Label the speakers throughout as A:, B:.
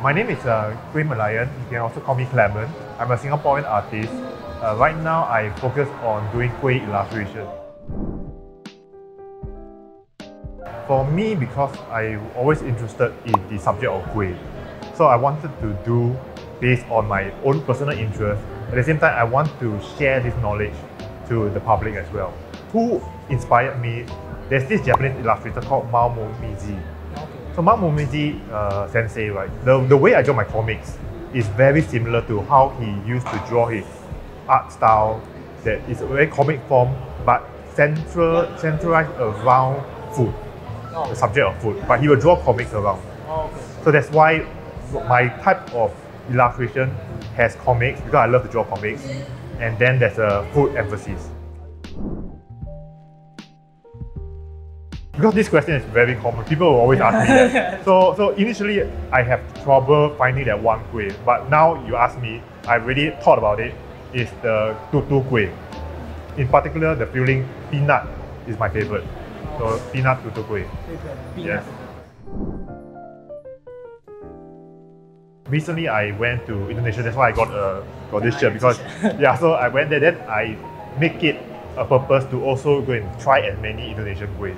A: My name is KuehMerlion. You can also call me Clement. I'm a Singaporean artist. Right now, I focus on doing kueh illustration. For me, because I'm always interested in the subject of kueh, so I wanted to do based on my own personal interest. At the same time, I want to share this knowledge to the public as well. Who inspired me? There's this Japanese illustrator called Mao Momiji. So Mao Momiji sensei, right? The way I draw my comics is very similar to how he used to draw his art style. That is a very comic form, but centralized around food, the subject of food. But he will draw comics around. So that's why my type of illustration has comics, because I love to draw comics, and then there's a food emphasis. Because this question is very common, people will always ask me that. So initially, I have trouble finding that one kueh, but now you ask me, I really thought about it, is the tutu kueh. In particular, the filling peanut is my favorite. So peanut tutu kueh. Yes. Recently, I went to Indonesia, that's why I got this shirt, because yeah, so I went there, then I make it a purpose to also go and try as many Indonesian kueh.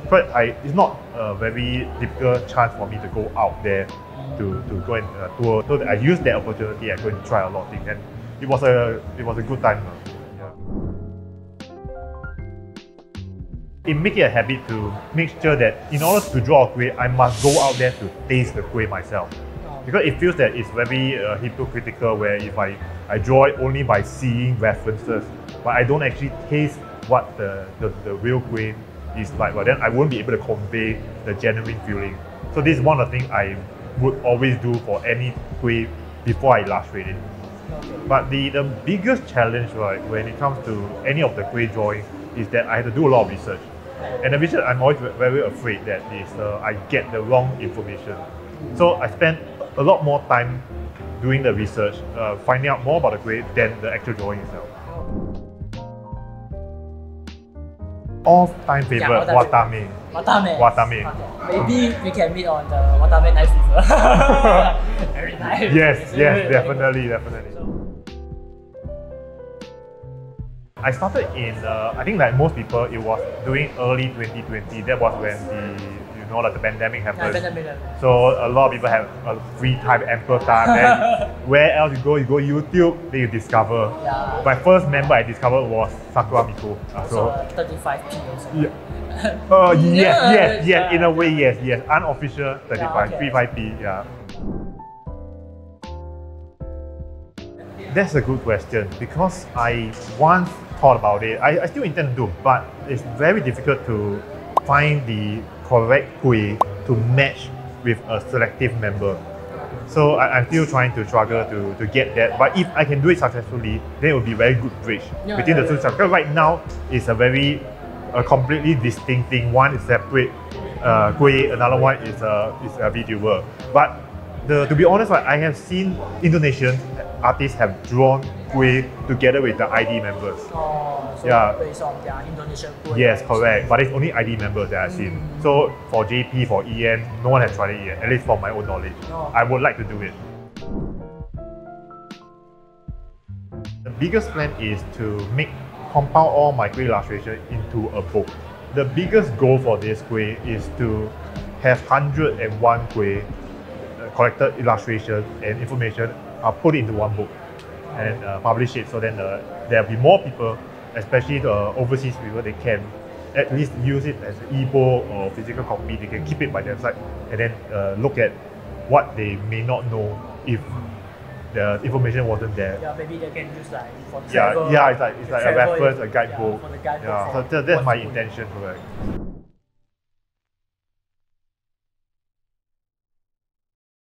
A: But it's not a very difficult chance for me to go out there to go and tour. So I used that opportunity and go and try a lot of things, and it was a good time. Yeah. It makes it a habit to make sure that in order to draw a kueh, I must go out there to taste the kueh myself. Because it feels that it's very hypocritical, where if I draw it only by seeing references, but I don't actually taste what the real kueh is like, but then I won't be able to convey the genuine feeling. So this is one of the things I would always do for any kueh before I illustrate it. But the biggest challenge, right, when it comes to any of the kueh drawing, is that I have to do a lot of research. And the research, I'm always very afraid that I get the wrong information. So I spend a lot more time doing the research, finding out more about the kueh than the actual drawing itself. All-time favorite, Watame.
B: Watame. Maybe we can meet on the Watame Night Fever. Every night.
A: Yes, definitely. I started in, I think like most people, it was during early 2020. That was when the pandemic happened. So a lot of people have a free time, ample time. And where else you go YouTube, then you discover.
B: Yeah.
A: My first member I discovered was Sakura Miko.
B: So 35p also.
A: Yes, in a way, yes. Unofficial 35, 35p, yeah. That's a good question, because I once thought about it. I still intend to do, but it's very difficult to find the correct kueh to match with a selective member. So I'm still trying to struggle to get that. But if I can do it successfully, then it will be a very good bridge between the two. Because right now, it's a completely distinct thing. One is separate kueh, another one is a Vtuber. But to be honest, I have seen Indonesian artists have drawn kueh together with the ID members.
B: So based on their Indonesian kueh.
A: Yes, correct. But it's only ID members that I've seen. So for JP, for EN, no one has tried it yet, at least from my own knowledge. I would like to do it. The biggest plan is to compile all my kueh illustration into a book. The biggest goal for this kueh is to have 101 kueh collected illustration and information put into one book and publish it, so then there'll be more people, especially the overseas people, they can at least use it as an e-book or physical copy. They can keep it by their side and then look at what they may not know if the information wasn't there.
B: Yeah, maybe they can use like for travel.
A: It's like a reference, a guidebook.
B: For the guidebook.
A: Yeah, so that's my intention, correct.